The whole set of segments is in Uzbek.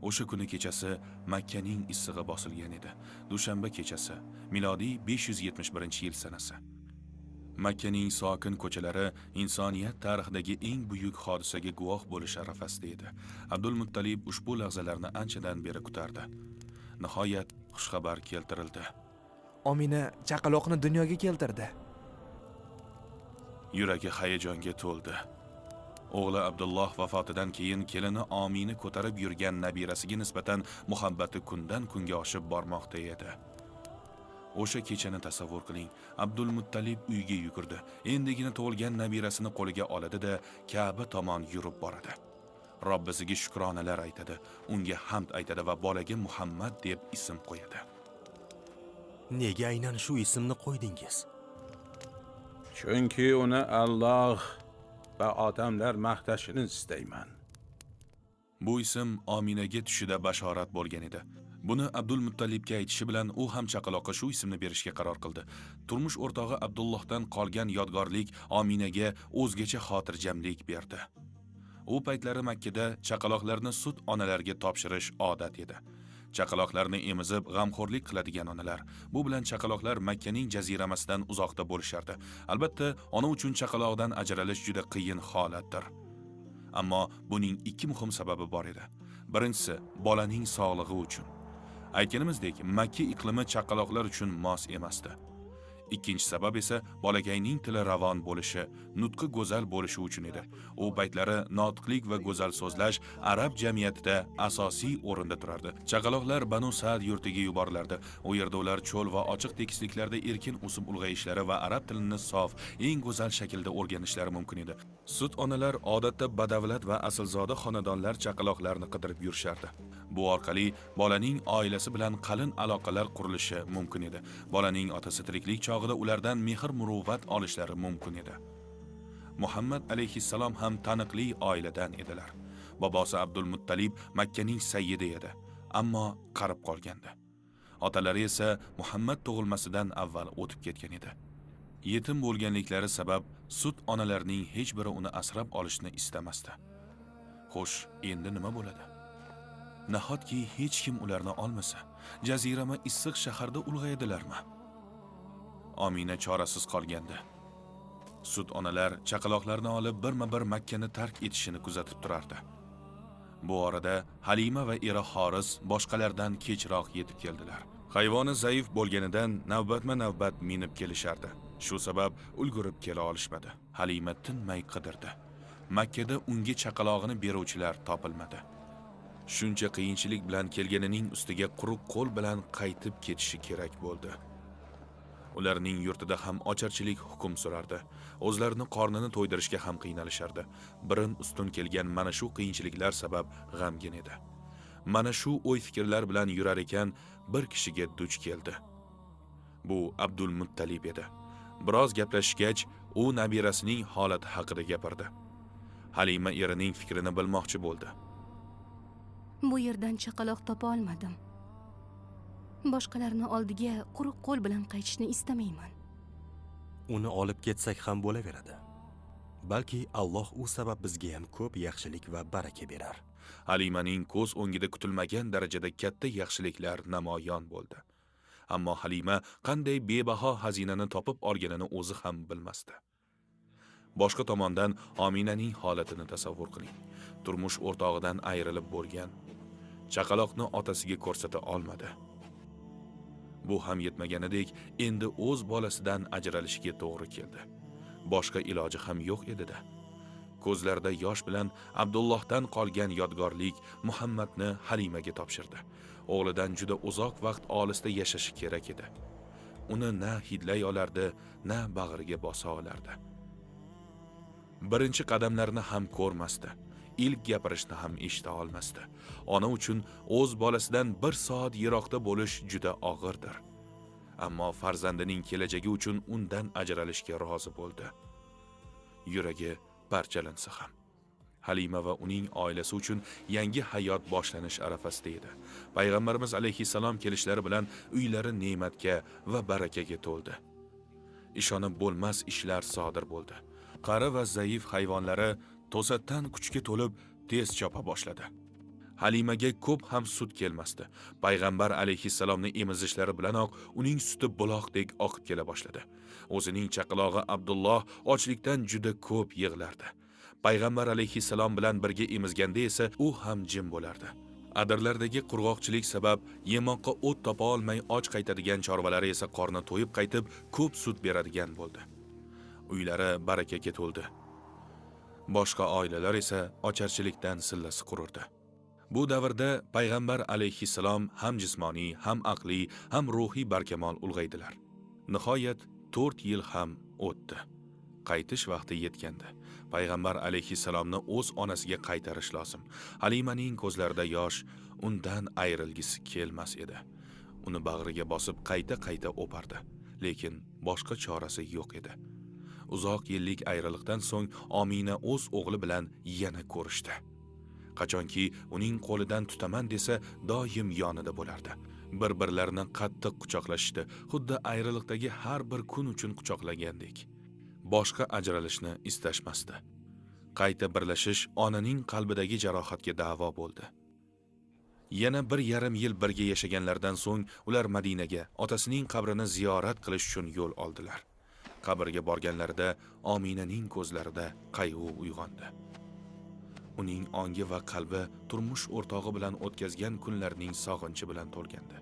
O'sha kuni kechasi Makkaning issig'i bosilgan edi. Dushanba kechasi, milodiy 571-yil sanasi. Makkaning sokin ko'chalari insoniyat tarixidagi eng buyuk hodisaga guvoh bo'lish arafasida edi. Abdul Muttalib ushbu lahzalarni anchadan beri kutardi. Nihoyat xushxabar keltirildi. Omina chaqaloqni dunyoga keltirdi. Yuragi hayajonga to'ldi. O'g'li Abdulloh vafotidan keyin kelini Omina ko'tarib yurgan nabirasiga nisbatan muhabbati kundan kunga oshib bormoqda edi. O'sha kechani tasavvur qiling. Abdul Muttalib uyga yugurdi. Endigina tug'ilgan nabirasini qo'liga oladi-da, Ka'ba tomon yurib boradi. Robbisiga shukronalar aytadi, unga hamd aytadi va bolaga Muhammad deb ism qo'yadi. Nega aynan shu ismni qo'ydingiz? Chunki uni Alloh va odamlar maqtashini istayman. Bu ism Ominaga tushida bashorat bo'lgan edi. Buni Abdul Muttalibga aytishi bilan u ham chaqaloqqa shu ismni berishga qaror qildi. Turmush o'rtog'i Abdullohdan qolgan yodgorlik Ominaga o'zgacha xotirjamlik berdi. U paytlari Makkada chaqaloqlarni sut onalarga topshirish odat edi. Chaqaloqlarni emizib g'amxo'rlik qiladigan onalar. Bu bilan chaqaloqlar Makkaning jaziramasidan uzoqda bo'lishardi. Albatta, ona uchun chaqaloqdan ajralish juda qiyin holatdir. Ammo buning ikki muhim sababi bor edi. Birinchisi, bolaning sog'lig'i uchun. Aytganimizdek, Makka iqlimi chaqaloqlar uchun mos emasdi. Ikkinchi sabab esa bolakayning tili ravon bo'lishi, nutqi go'zal bo'lishi uchun edi. U paytlari notiqlik va go'zal so'zlash arab jamiyatida asosiy o'rinda turardi. Chaqaloqlar Banu Sa'd yurtiga yuborilardi. U yerda ular cho'l va ochiq tekisliklarda erkin o'sib ulg'ayishlari va arab tilini sof, eng go'zal shaklda o'rganishlari mumkin edi. Sut onalar odatda badavlat va aslzoda xonadonlar chaqaloqlarni qidirib yurishardi. Bu orqali bolaning oilasi bilan qalin aloqalar qurilishi mumkin edi. Bolaning otasi tiriklik chog'ida ulardan mehr-muruvvat olishlari mumkin edi. Muhammad alayhissalom ham taniqli oiladan edilar. Bobosi Abdul Muttalib Makkaning sayyidi edi, ammo qarib qolgandi. Otalari esa Muhammad tug'ilmasidan avval o'tib ketgan edi. Yetim bo'lganliklari sabab sut onalarining hech biri uni asrab olishni istamasdi. Xo'sh, endi nima bo'ladi? Nahotki hech kim ularni olmasa, jazirama issiq shaharda ulg'aydilarmi? Omina chorasiz qolgandi. Sut onalar chaqaloqlarni olib birma-bir Makkani tark etishini kuzatib turardi. Bu orada Halima va eri Xoris boshqalardan kechroq yetib keldilar. Hayvoni zaif bo'lganidan navbatma-navbat minib kelishardi. Shu sabab ulgurib kela olishmadi. Halima tinmay qidirdi. Makkada unga chaqalog'ini beruvchilar topilmadi. Shuncha qiyinchilik bilan kelganining ustiga quruq qo'l bilan qaytib ketishi kerak bo'ldi. Ularning yurtida ham ocharchilik hukm surardi. O'zlarini qornini to'ydirishga ham qiynalishardi. Birin ustun kelgan mana shu qiyinchiliklar sabab g'amgin edi. Mana shu o'y-fikrlar bilan yurar ekan, bir kishiga duch keldi. Bu Abdul Muttalib edi. Biroz gaplashgach, u nabirasining holati haqida gapirdi. Halima erining fikrini bilmoqchi bo'ldi. Bu yerdan chaqaloq topa olmadim. Boshqalarni oldiga quruq qo'l bilan qaytishni istamayman. Uni olib ketsak ham bo'laveradi. Balki Alloh u sabab bizga ham ko'p yaxshilik va baraka berar. Halimaning ko'z o'ngida kutilmagan darajada katta yaxshiliklar namoyon bo'ldi. Ammo Halima qanday bebaho xazinani topib olganini o'zi ham bilmasdi. Boshqa tomondan Ominaning holatini tasavvur qiling. Turmush o'rtog'idan ayrilib bo'lgan. Chaqaloqni otasiga ko'rsata olmadi. Bu ham yetmaganidek, endi o'z bolasidan ajralishiga to'g'ri keldi. Boshqa iloji ham yo'q edi-da. Ko'zlarida yosh bilan Abdullohdan qolgan yodgorlik Muhammadni Halimaga topshirdi. O'g'lidan juda uzoq vaqt olisda yashashi kerak edi. Uni na hidlay olardi, na bag'riga bosa olardi. Birinchi qadamlarni ham ko'rmasdi. Ilk gapirishni ham eshita olmasdi. Ona uchun o'z bolasidan bir soat yiroqda bo'lish juda og'irdir. Ammo farzandining kelajagi uchun undan ajralishga rozi bo'ldi. Yuragi parchalansa ham. Halima va uning oilasi uchun yangi hayot boshlanish arafasida edi. Payg'ambarimiz alayhissalom kelishlari bilan uylari ne'matga va barakaga to'ldi. Ishonib bo'lmas ishlar sodir bo'ldi. Qari va zaif hayvonlari to'satdan kuchga to'lib tez chopa boshladi. Halimaga ko'p ham sut kelmasdi. Payg'ambar alayhissalomning emizishlari bilanoq uning suti buloqdek oqib kela boshladi. O'zining chaqalog'i Abdulloh ochlikdan juda ko'p yig'lardi. Payg'ambar alayhissalom bilan birga emizganda esa u ham jim bo'lardi. Adirlardagi qurg'oqchilik sabab yemoqqa o't topa olmay och qaytadigan chorvalari esa qorni to'yib qaytib ko'p sut beradigan bo'ldi. Uylari barakaga to'ldi. Boshqa oilalar esa ocharchilikdan sillasi qururdi. Bu davrda payg'ambar alayhissalom ham jismoniy, ham aqliy, ham ruhiy barkamol ulg'aydilar. Nihoyat 4 yil ham o'tdi. Qaytish vaqti yetgandi. Payg'ambar alayhissalomni o'z onasiga qaytarish lozim. Halimaning ko'zlarida yosh, undan ayrilgisi kelmas edi. Uni bag'riga bosib qayta o'pardi, lekin boshqa chorasi yo'q edi. Uzoq yillik ayriliqdan so'ng Omina o'z o'g'li bilan yana ko'rishdi. Qachonki uning qo'lidan tutaman desa, doim yonida bo'lardi. Bir-birlarini qattiq quchoqlashdi, xuddi ayriliqdagi har bir kun uchun quchoqlagandek. Boshqa ajralishni istashmasdi. Qayta birlashish onaning qalbidagi jarohatga da'vo bo'ldi. Yana 1,5 yil birga yashaganlardan so'ng ular Madinaga, otasining qabrini ziyorat qilish uchun yo'l oldilar. Qabrga borganlarida Ominaning ko'zlarida qayg'u uyg'ondi. Uning ongi va qalbi turmush o'rtog'i bilan o'tkazgan kunlarning sog'inchi bilan to'lgandi.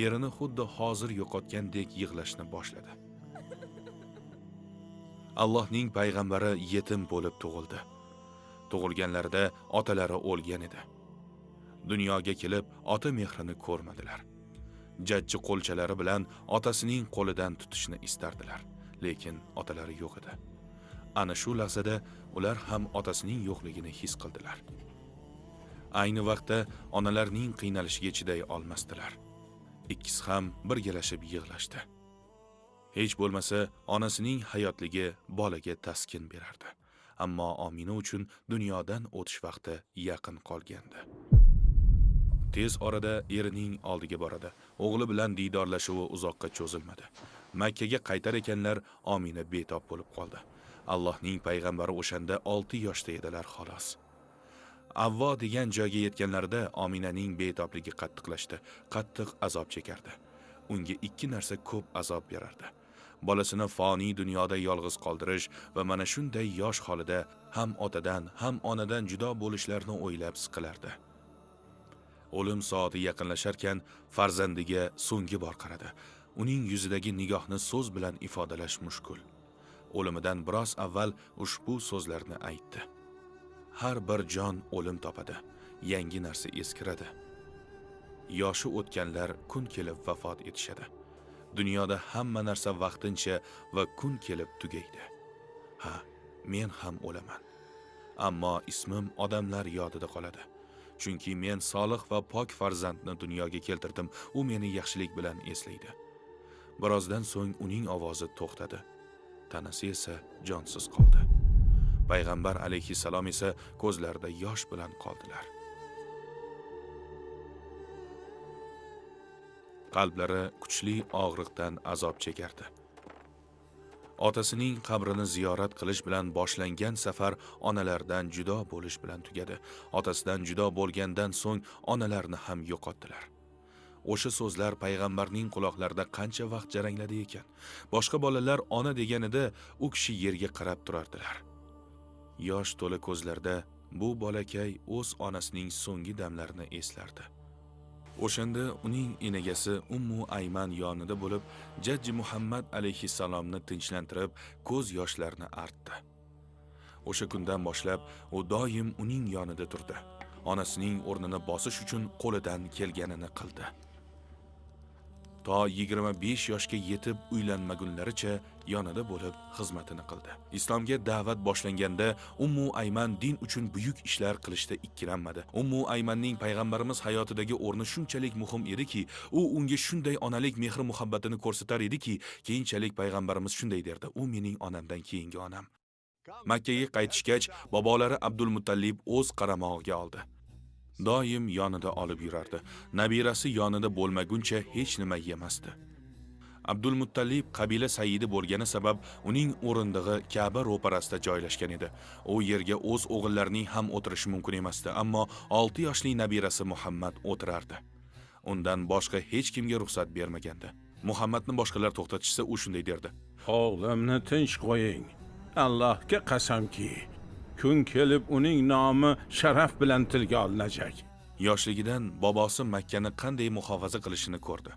Erini xuddi hozir yo'qotgandek yig'lashni boshladi. Allohning payg'ambari yetim bo'lib tug'ildi. Tug'ilganlarida otalari o'lgan edi. Dunyoga kelib, ota mehrini ko'rmadilar. Jajji qo'lchalari bilan otasining qo'lidan tutishni istardilar, lekin otalari yo'q edi. Ana shu lahzada ular ham otasining yo'qligini his qildilar. Ayni vaqtda onalarning qiynalishiga chiday olmasdilar. Ikkisi ham birgalashib yig'lashdi. Hech bo'lmasa onasining hayotligi bolaga taskin berardi. Ammo Omina uchun dunyodan o'tish vaqti yaqin qolgandi. Tez orada erining oldiga boradi. O'g'li bilan diydorlashuvi uzoqqa cho'zilmadi. Makka ga qaytar ekanlar, Omina betob bo'lib qoldi. Allohning payg'ambari o'shanda 6 yoshda edilar xolos. Avvo degan joyga yetganlarida Ominaning betobligi qattiqlashdi, qattiq azob chekardi. Unga ikki narsa ko'p azob berardi. Bolasini foniy dunyoda yolg'iz qoldirish va mana shunday yosh holida ham otadan, ham onadan judo bo'lishlarini o'ylab siqilardi. O'lim soati yaqinlasharkan farzandiga so'nggi bor qaradi. Uning yuzidagi nigohni so'z bilan ifodalash mushkul. O'limidan biroz avval ushbu so'zlarni aytdi. Har bir jon o'lim topadi, yangi narsa eskiradi. Yoshi o'tganlar kun kelib vafot etishadi. Dunyoda hamma narsa vaqtincha va kun kelib tugaydi. Ha, men ham o'laman. Ammo ismim odamlar yodida qoladi. Chunki men solih va pok farzandni dunyoga keltirdim, u meni yaxshilik bilan eslaydi. Birozdan so'ng uning ovozi to'xtadi. Tanasi esa jonsiz qoldi. Payg'ambar alayhissalom esa ko'zlarida yosh bilan qoldilar. Qalblari kuchli og'riqdan azob chekardi. Otasining qabrini ziyorat qilish bilan boshlangan safar onalardan judo bo'lish bilan tugadi. Otasidan judo bo'lgandan so'ng onalarni ham yo'qotdilar. O'sha so'zlar payg'ambarning quloqlarida qancha vaqt jarangladi ekan. Boshqa bolalar ona deganida u kishi yerga qarab turardilar. Yosh to'la ko'zlarda bu bolakay o'z onasining so'nggi damlarini eslardi. O'shanda uning enagasi Ummu Ayman yonida bo'lib, jajji Muhammad alayhissalomni tinchlantirib, ko'z yoshlarini artdi. O'sha kundan boshlab u doim uning yonida turdi. Onasining o'rnini bosish uchun qo'lidan kelganini qildi. To 25 yoshga yetib uylanmagunlaricha yonida bo'lib xizmatini qildi. Islomga da'vat boshlanganda Ummu Ayman din uchun buyuk ishlar qilishda ikkilanmadi. Ummu Aymanning payg'ambarimiz hayotidagi o'rni shunchalik muhim ediki, u unga shunday onalik mehr muhabbatini ko'rsatar ediki, keyinchalik payg'ambarimiz shunday derdi: "U mening onamdan keyingi onam." Makka ga qaytishgach, bobolari Abdul Muttallib o'z qaramog'iga oldi. Doim yonida olib yurardi. Nabirasi yonida bo'lmaguncha hech nima yemasdi. Abdul Muttallib qabila sayyidi bo'lgani sabab uning o'rindig'i Ka'ba ro'parasida joylashgan edi. U yerga o'z o'g'illarining ham o'tirishi mumkin emasdi, ammo 6 yoshli nabirasi Muhammad o'tirardi. Undan boshqa hech kimga ruxsat bermagandi. Muhammadni boshqalar to'xtatishsa, u shunday derdi: O'g'limni tinch qo'ying. Allohga qasamki, kun kelib uning nomi sharaf bilan tilga olinajak. Yoshligidan bobosi Makkani qanday muhofaza qilishini ko'rdi.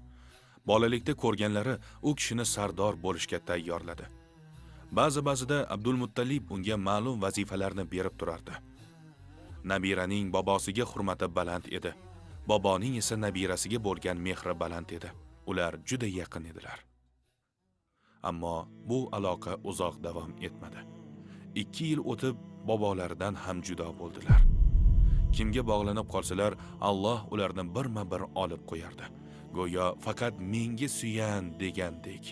Bolalikda ko'rganlari u kishini sardor bo'lishga tayyorladi. Ba'zida Abdul Muttallib unga ma'lum vazifalarni berib turardi. Nabiraning bobosiga hurmati baland edi. Boboning esa nabirasiga bo'lgan mehri baland edi. Ular juda yaqin edilar. Ammo bu aloqa uzoq davom etmadi. 2 yil o'tib bobolaridan ham judo bo'ldilar. Kimga bog'lanib qolsalar, Alloh ularni birma-bir olib qo'yardi. Go'yo faqat menga suyan degandek.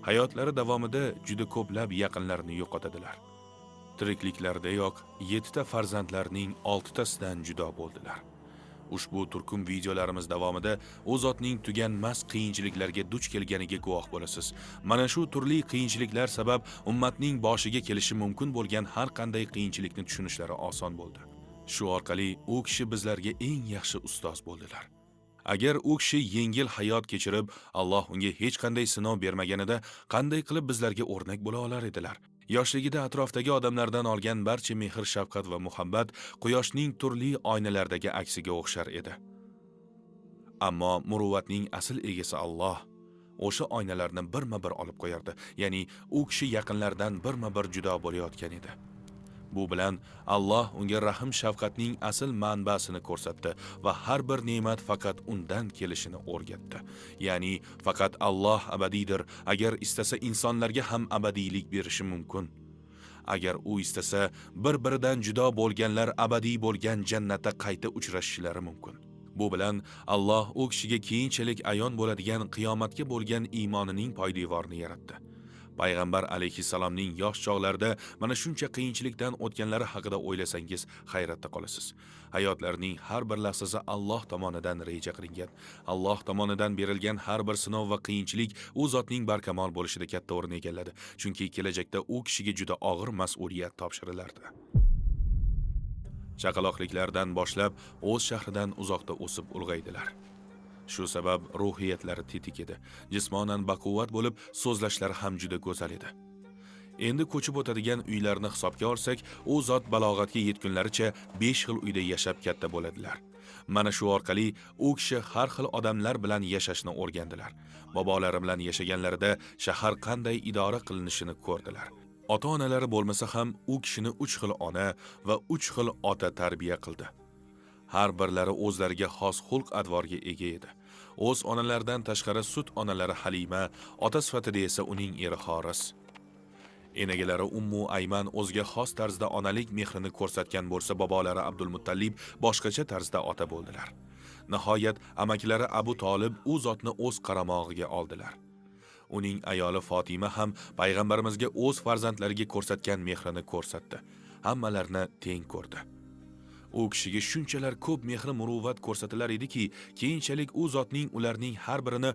Hayotlari davomida juda ko'plab yaqinlarini yo'qotadilar. Tirikliklaridayoq 7 ta farzandlarining 6 tasidan judo bo'ldilar. Ushbu turkum videolarimiz davomida u zotning tuganmas qiyinchiliklarga duch kelganiga guvoh bo'lasiz. Mana shu turli qiyinchiliklar sabab ummatning boshiga kelishi mumkin bo'lgan har qanday qiyinchilikni tushunishlari oson bo'ldi. Shu orqali u kishi bizlarga eng yaxshi ustoz bo'ldilar. Agar u kishi yengil hayot kechirib, Alloh unga hech qanday sinov bermaganida, qanday qilib bizlarga o'rnak bo'la olar edilar? Yoshligida atrofdagi odamlardan olgan barcha mehr, shafqat va muhabbat quyoshning turli oynalardagi aksiga o'xshar edi. Ammo muruvvatning asl egasi Alloh o'sha oynalarni birma-bir olib qo'yardi. Ya'ni u kishi yaqinlardan birma-bir judo bo'layotgan edi. Bu bilan Alloh unga rahim shafqatning asl manbasini ko'rsatdi va har bir ne'mat faqat undan kelishini o'rgatdi. Ya'ni faqat Alloh abadiydir. Agar istasa insonlarga ham abadiylik berishi mumkin. Agar u istasa bir-biridan judo bo'lganlar abadiy bo'lgan jannatda qayta uchrashishlari mumkin. Bu bilan Alloh u kishiga keyinchalik ayon bo'ladigan qiyomatga bo'lgan iymonining poydevorini yaratdi. Payg'ambar alayhissalomning yosh chog'larida mana shuncha qiyinchilikdan o'tganlari haqida o'ylasangiz hayratda qolasiz. Hayotlarining har bir lahzasi Alloh tomonidan reja qilingan. Alloh tomonidan berilgan har bir sinov va qiyinchilik u zotning barkamol bo'lishida katta o'rin egalladi. Chunki kelajakda u kishiga juda og'ir mas'uliyat topshirilardi. Chaqaloqliklardan boshlab o'z shahridan uzoqda o'sib ulg'aydilar. Shu sabab ruhiyatlari tetik edi. Jismonan baquvvat bo'lib, so'zlashlari ham juda go'zal edi. Endi ko'chib o'tadigan uylarni hisobga olsak, u zot balog'atga yetgunlaricha 5 xil uyda yashab katta bo'ladilar. Mana shu orqali u kishi har xil odamlar bilan yashashni o'rgandilar. Bobolari bilan yashaganlarida shahar qanday idora qilinishini ko'rdilar. Ota-onalari bo'lmasa ham u kishini 3 xil ona va 3 xil ota tarbiya qildi. Har birlari o'zlariga xos xulq-atvorga ega edi. O'z onalaridan tashqari sut onalari Halima, ota sifatida esa uning eri Xoris. Enagalari Ummu Ayman o'ziga xos tarzda onalik mehrini ko'rsatgan bo'lsa, bobolari Abdul Muttallib boshqacha tarzda ota bo'ldilar. Nihoyat amakilari Abu Tolib u zotni o'z qaramog'iga oldilar. Uning ayoli Fatima ham payg'ambarimizga o'z farzandlariga ko'rsatgan mehrini ko'rsatdi. Hammalarni teng ko'rdi. U kishiga shunchalar ko'p mehr muruvvat ko'rsatilar ediki, keyinchalik u zotning ularning har birini